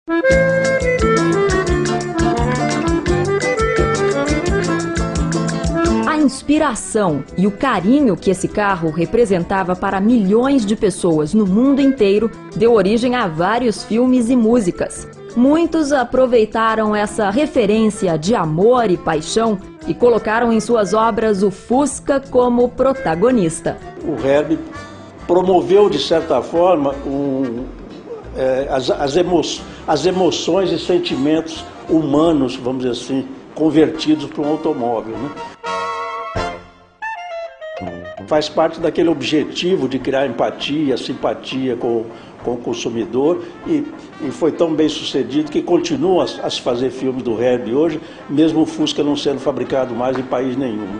A inspiração e o carinho que esse carro representava para milhões de pessoas no mundo inteiro deu origem a vários filmes e músicas. Muitos aproveitaram essa referência de amor e paixão e colocaram em suas obras o Fusca como protagonista. O Herbie promoveu, de certa forma, as emoções e sentimentos humanos, vamos dizer assim, convertidos para um automóvel, né? Faz parte daquele objetivo de criar empatia, simpatia com o consumidor e foi tão bem sucedido que continua a se fazer filmes do Herbie hoje, mesmo o Fusca não sendo fabricado mais em país nenhum.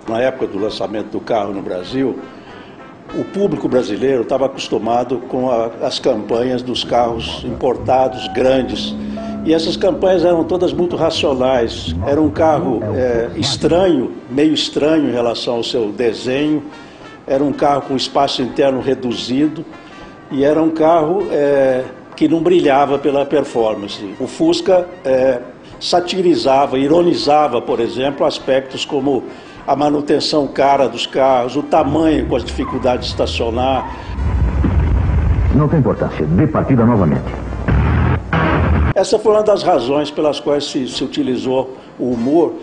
Na época do lançamento do carro no Brasil, o público brasileiro estava acostumado com as campanhas dos carros importados grandes. E essas campanhas eram todas muito racionais. Era um carro estranho, meio estranho em relação ao seu desenho. Era um carro com espaço interno reduzido. E era um carro que não brilhava pela performance. O Fusca satirizava, ironizava, por exemplo, aspectos como a manutenção cara dos carros, o tamanho com as dificuldades de estacionar. Não tem importância, dê partida novamente. Essa foi uma das razões pelas quais se utilizou o humor,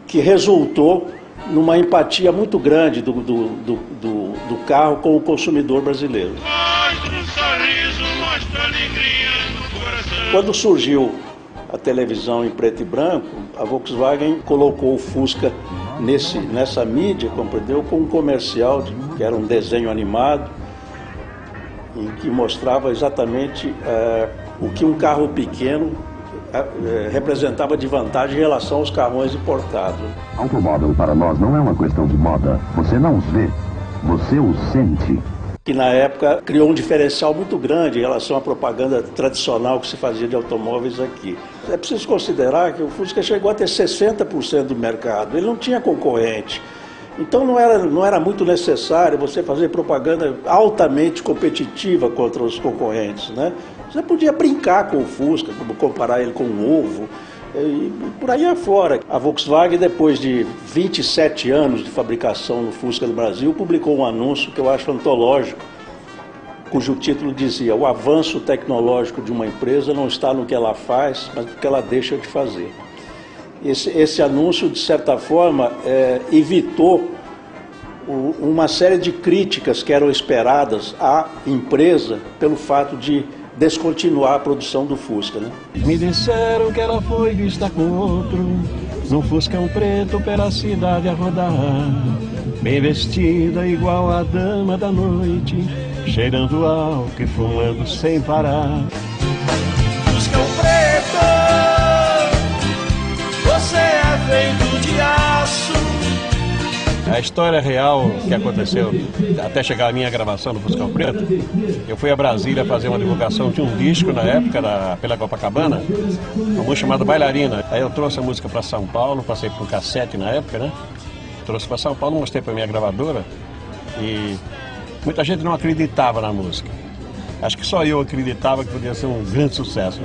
que resultou numa empatia muito grande do carro com o consumidor brasileiro. Mostra um sorriso, mostra alegria no coração. Quando surgiu a televisão em preto e branco, a Volkswagen colocou o Fusca nessa mídia, compreendeu, com um comercial que era um desenho animado, em que mostrava exatamente o que um carro pequeno representava de vantagem em relação aos carrões importados. Automóvel para nós não é uma questão de moda. Você não os vê, você os sente. Que na época criou um diferencial muito grande em relação à propaganda tradicional que se fazia de automóveis aqui. É preciso considerar que o Fusca chegou a ter 60% do mercado, ele não tinha concorrente. Então não era muito necessário você fazer propaganda altamente competitiva contra os concorrentes, né? Você podia brincar com o Fusca, comparar ele com um ovo, e por aí afora. A Volkswagen, depois de 27 anos de fabricação no Fusca do Brasil, publicou um anúncio que eu acho antológico, cujo título dizia: o avanço tecnológico de uma empresa não está no que ela faz, mas no que ela deixa de fazer. Esse anúncio, de certa forma, evitou uma série de críticas que eram esperadas à empresa pelo fato de descontinuar a produção do Fusca, né? Me disseram que ela foi vista com outro, num Fuscão preto pela cidade a rodar, bem vestida igual a dama da noite, cheirando álcool e fumando sem parar. Fuscão preto, você é feito de aço. A história real que aconteceu até chegar a minha gravação do Fuscão Preto, eu fui a Brasília fazer uma divulgação de um disco na época, pela Copacabana, uma música chamada Bailarina. Aí eu trouxe a música para São Paulo, passei por um cassete na época, né? Trouxe para São Paulo, mostrei para minha gravadora e muita gente não acreditava na música. Acho que só eu acreditava que podia ser um grande sucesso.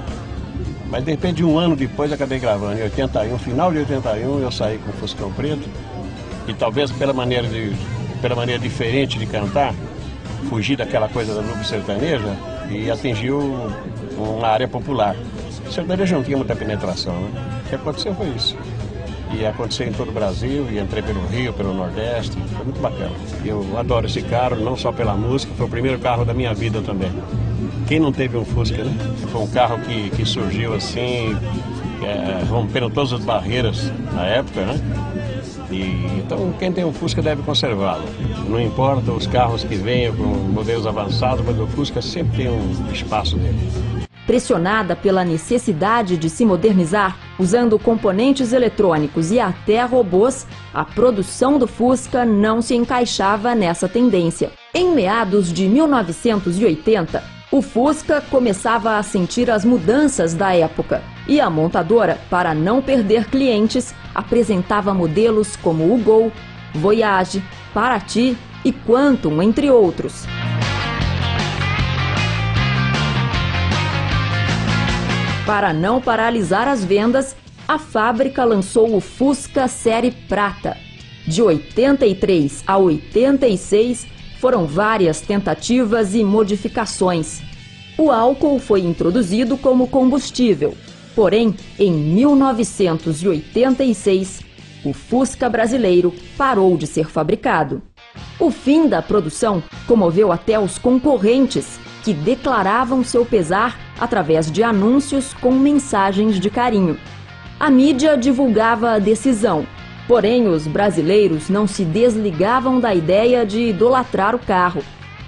Mas de repente, um ano depois, acabei gravando. Em 81, final de 81, eu saí com o Fuscão Preto. E talvez pela maneira diferente de cantar, fugir daquela coisa da nuvem sertaneja e atingiu uma área popular. O sertanejo não tinha muita penetração, né? O que aconteceu foi isso. E aconteceu em todo o Brasil, e entrei pelo Rio, pelo Nordeste, foi muito bacana. Eu adoro esse carro, não só pela música, foi o primeiro carro da minha vida também. Quem não teve um Fusca, né? Foi um carro que surgiu assim, rompendo todas as barreiras na época, né? Então quem tem um Fusca deve conservá-lo. Não importa os carros que venham com modelos avançados, mas o Fusca sempre tem um espaço dele. Pressionada pela necessidade de se modernizar, usando componentes eletrônicos e até robôs, a produção do Fusca não se encaixava nessa tendência. Em meados de 1980, o Fusca começava a sentir as mudanças da época e a montadora, para não perder clientes, apresentava modelos como o Gol, Voyage, Paraty e Quantum, entre outros. Para não paralisar as vendas, a fábrica lançou o Fusca Série Prata. De 83 a 86, foram várias tentativas e modificações. O álcool foi introduzido como combustível, porém, em 1986, o Fusca brasileiro parou de ser fabricado. O fim da produção comoveu até os concorrentes, que declaravam seu pesar através de anúncios com mensagens de carinho. A mídia divulgava a decisão, porém os brasileiros não se desligavam da ideia de idolatrar o carro.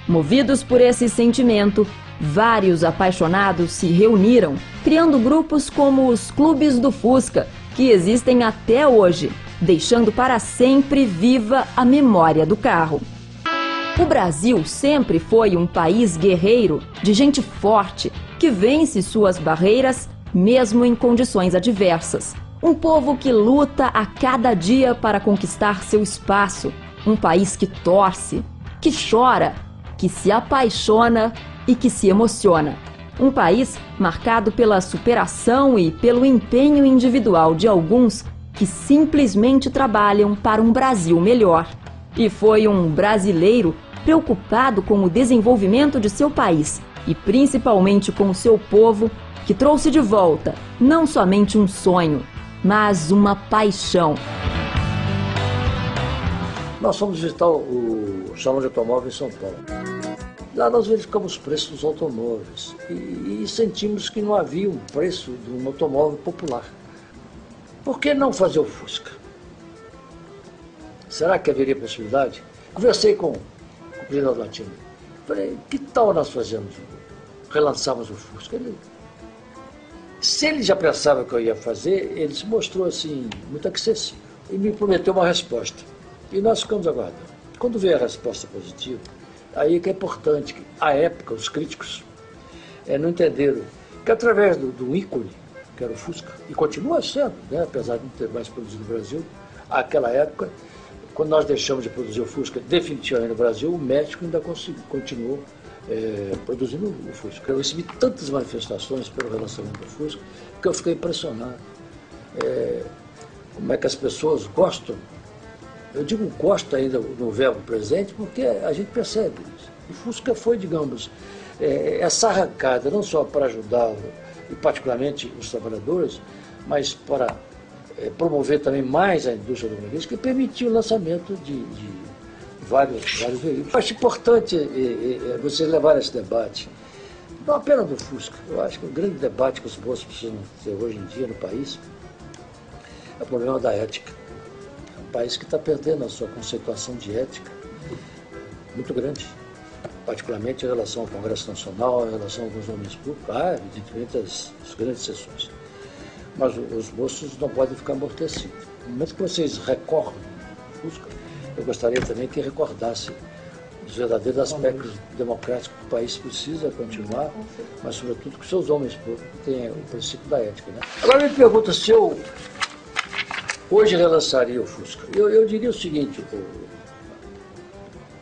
Movidos por esse sentimento, vários apaixonados se reuniram, criando grupos como os Clubes do Fusca, que existem até hoje, deixando para sempre viva a memória do carro. O Brasil sempre foi um país guerreiro, de gente forte, que vence suas barreiras mesmo em condições adversas. Um povo que luta a cada dia para conquistar seu espaço. Um país que torce, que chora, que se apaixona e que se emociona. Um país marcado pela superação e pelo empenho individual de alguns que simplesmente trabalham para um Brasil melhor. E foi um brasileiro preocupado com o desenvolvimento de seu país e principalmente com o seu povo que trouxe de volta não somente um sonho, mas uma paixão. Nós fomos visitar o Salão de Automóveis em São Paulo. Lá nós verificamos os preços dos automóveis e sentimos que não havia um preço de um automóvel popular. Por que não fazer o Fusca? Será que haveria possibilidade? Conversei com o presidente Latino. Falei, que tal nós relançarmos o Fusca? Se ele já pensava que eu ia fazer, ele se mostrou assim, muito acessível. E me prometeu uma resposta. E nós ficamos aguardando. Quando veio a resposta positiva, aí que é importante, que à época os críticos não entenderam que através do ícone, que era o Fusca, e continua sendo, né, apesar de não ter mais produzido no Brasil, àquela época, quando nós deixamos de produzir o Fusca definitivamente no Brasil, o México ainda continuou produzindo o Fusca. Eu recebi tantas manifestações pelo relançamento do Fusca que eu fiquei impressionado. Como é que as pessoas gostam. Eu digo gosto ainda no verbo presente porque a gente percebe isso. O Fusca foi, digamos, essa arrancada não só para ajudar, e particularmente os trabalhadores, mas para promover também mais a indústria automobilística, que permitiu o lançamento de vários veículos. Eu acho importante vocês levarem esse debate, não apenas do Fusca. Eu acho que o grande debate que os moços precisam ter hoje em dia no país é o problema da ética. É um país que está perdendo a sua conceituação de ética muito grande, particularmente em relação ao Congresso Nacional, em relação aos homens públicos, evidentemente as grandes sessões. Mas os moços não podem ficar amortecidos. No momento que vocês recordam o Fusca, eu gostaria também que recordasse os verdadeiros aspectos democráticos que o país precisa continuar, mas sobretudo que seus homens públicos tenham o princípio da ética. Né? Agora me pergunta se eu hoje relançaria o Fusca. Eu diria o seguinte,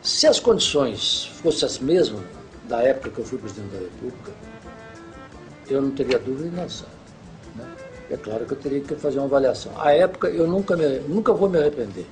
se as condições fossem as mesmas da época que eu fui presidente da República, eu não teria dúvida em lançar. Né? É claro que eu teria que fazer uma avaliação. À época, eu nunca vou me arrepender.